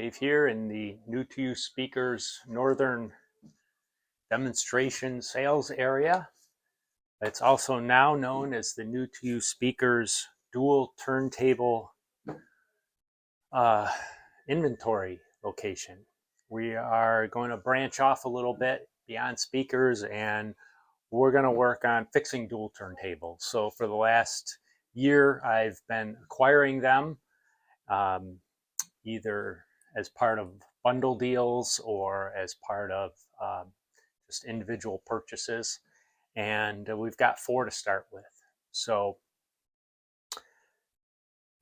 Dave here in the New2uSpeakers Northern demonstration sales area. It's also now known as the New2uSpeakers Dual Turntable inventory location. We are going to branch off a little bit beyond speakers, and we're going to work on fixing dual turntables. So for the last year, I've been acquiring them, either as part of bundle deals or as part of just individual purchases. And we've got 4 to start with. So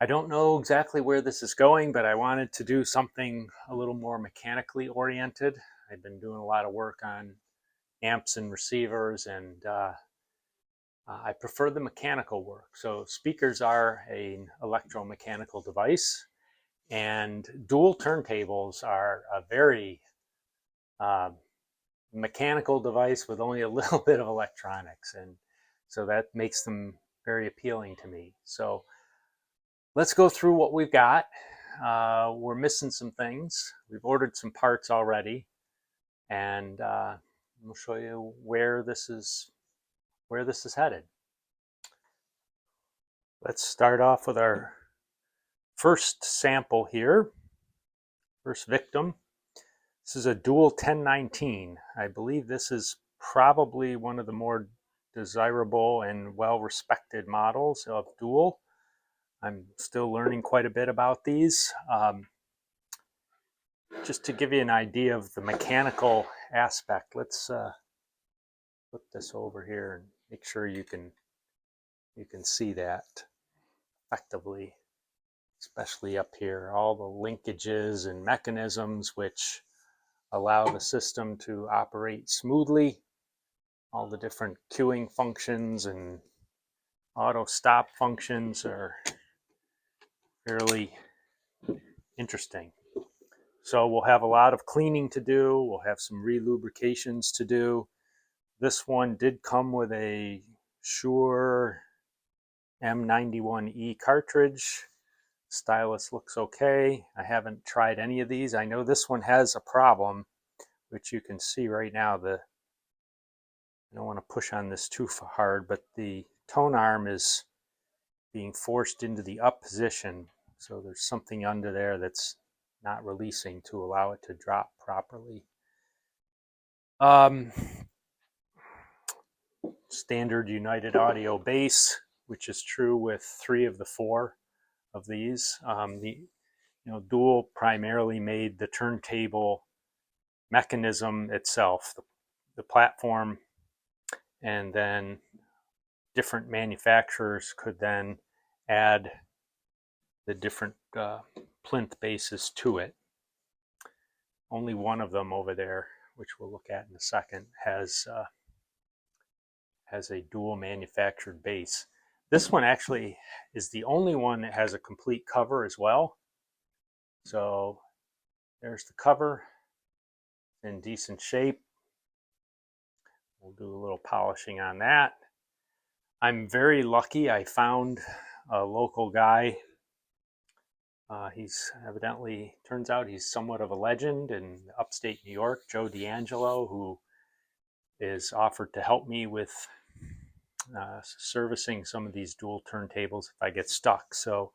I don't know exactly where this is going, but I wanted to do something a little more mechanically oriented. I've been doing a lot of work on amps and receivers, and I prefer the mechanical work. So speakers are an electromechanical device, and dual turntables are a very mechanical device with only a little bit of electronics, and so that makes them very appealing to me. So let's go through what we've got. We're missing some things. We've ordered some parts already, and we'll show you where this is headed. Let's start off with our first sample here, first victim. This is a Dual 1019. I believe this is probably one of the more desirable and well-respected models of Dual. I'm still learning quite a bit about these. Just to give you an idea of the mechanical aspect, let's put this over here and make sure you can see that effectively, especially up here, all the linkages and mechanisms which allow the system to operate smoothly, all the different queuing functions and auto stop functions are fairly interesting. So we'll have a lot of cleaning to do, we'll have some re-lubrications to do. This one did come with a Shure M91E cartridge. Stylus looks okay. I haven't tried any of these. I know this one has a problem, which you can see right now. I don't want to push on this too hard, but the tone arm is being forced into the up position. So there's something under there that's not releasing to allow it to drop properly. Standard United Audio bass, which is true with 3 of the 4 of these. Dual primarily made the turntable mechanism itself, the platform, and then different manufacturers could then add the different plinth bases to it. Only one of them over there, which we'll look at in a second, has a dual manufactured bass. This one actually is the only one that has a complete cover as well. So there's the cover in decent shape. We'll do a little polishing on that. I'm very lucky. I found a local guy. He's evidently, turns out he's somewhat of a legend in upstate New York, Joe D'Angelo, who is offered to help me with servicing some of these dual turntables if I get stuck. So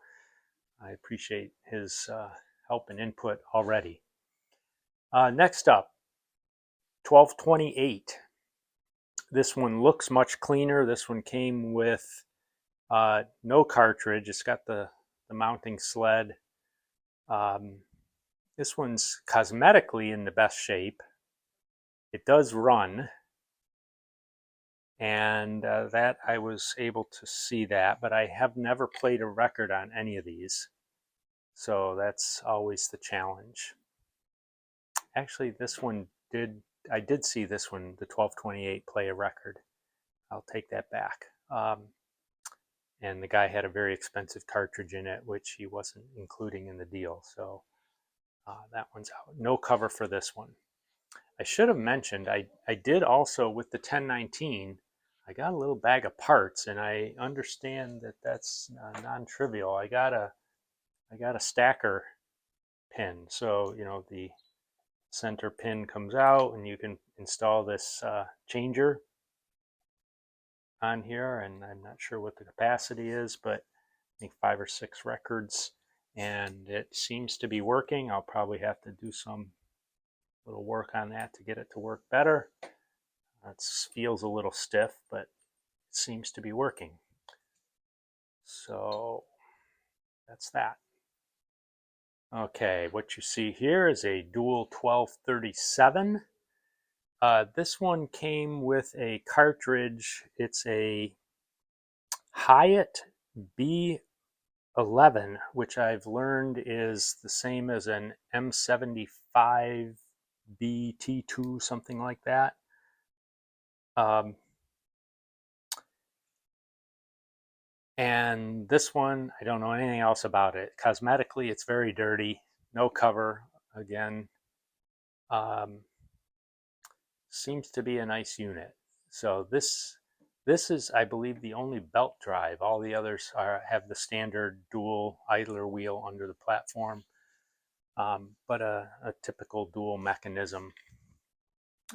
I appreciate his help and input already. Next up, 1228. This one looks much cleaner. This one came with no cartridge. It's got the mounting sled. This one's cosmetically in the best shape. It does run, and that I was able to see that, but I have never played a record on any of these, so that's always the challenge. Actually, this one I did see this one, the 1228, play a record. I'll take that back. And the guy had a very expensive cartridge in it, which he wasn't including in the deal. So that one's out. No cover for this one. I should have mentioned, I did also, with the 1019, I got a little bag of parts, and I understand that that's non-trivial. I got a stacker pin. So, you know, the center pin comes out and you can install this changer on here, and I'm not sure what the capacity is, but I think 5 or 6 records, and it seems to be working. I'll probably have to do some little work on that to get it to work better. It feels a little stiff, but it seems to be working. So that's that. Okay, what you see here is a Dual 1237. This one came with a cartridge. It's a Hyatt B11, which I've learned is the same as an M75 BT2, something like that. And this one, I don't know anything else about it. Cosmetically, it's very dirty. No cover, again. Seems to be a nice unit. So this is, I believe, the only belt drive. All the others have the standard dual idler wheel under the platform, but a typical dual mechanism.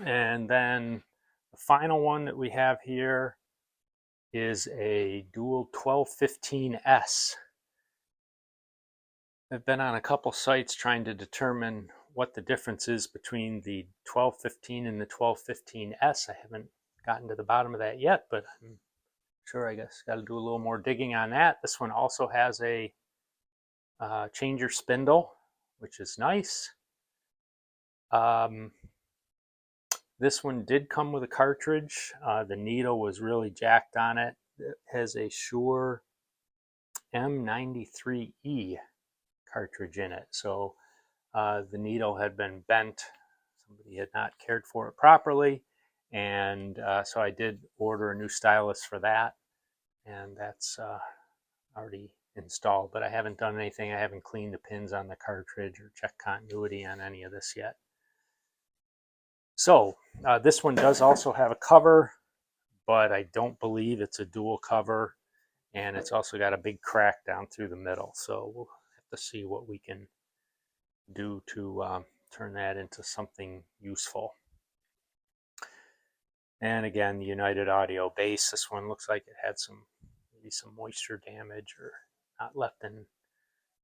And then the final one that we have here is a Dual 1215S. I've been on a couple sites trying to determine what the difference is between the 1215 and the 1215S. I haven't gotten to the bottom of that yet, but I'm sure, I guess, got to do a little more digging on that. This one also has a changer spindle, which is nice. This one did come with a cartridge. The needle was really jacked on it. It has a Shure M93E cartridge in it. So the needle had been bent. Somebody had not cared for it properly. And so I did order a new stylus for that. And that's already installed, but I haven't done anything. I haven't cleaned the pins on the cartridge or checked continuity on any of this yet. So this one does also have a cover, but I don't believe it's a dual cover, and it's also got a big crack down through the middle. So we'll have to see what we can do to turn that into something useful. And again, the United Audio base. This one looks like it had maybe some moisture damage or not left in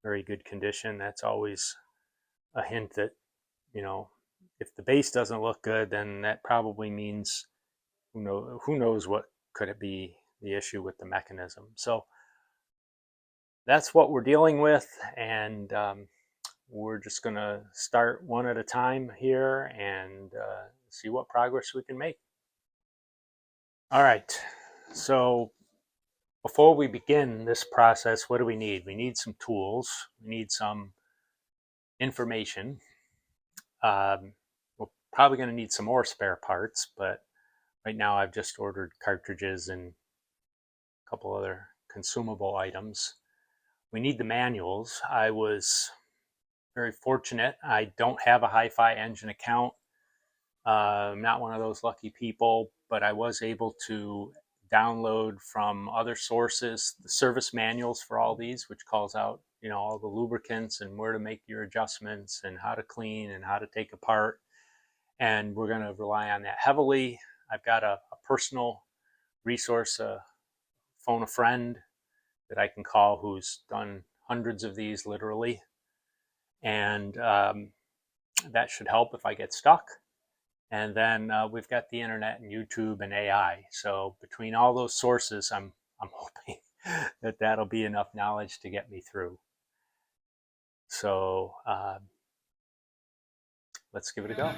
very good condition. That's always a hint that, you know, if the base doesn't look good, then that probably means who knows what could it be the issue with the mechanism. So that's what we're dealing with, and we're just going to start one at a time here and see what progress we can make. All right, so before we begin this process, what do we need? We need some tools. We need some information. We're probably going to need some more spare parts, but right now I've just ordered cartridges and a couple other consumable items. We need the manuals. I was very fortunate. I don't have a Hi-Fi Engine account. I'm not one of those lucky people, but I was able to download from other sources the service manuals for all these, which calls out, you know, all the lubricants and where to make your adjustments and how to clean and how to take apart. And we're going to rely on that heavily. I've got a personal resource, phone a friend that I can call who's done hundreds of these literally. And that should help if I get stuck. And then we've got the internet and YouTube and AI. So between all those sources, I'm hoping that that'll be enough knowledge to get me through. So let's give it a go.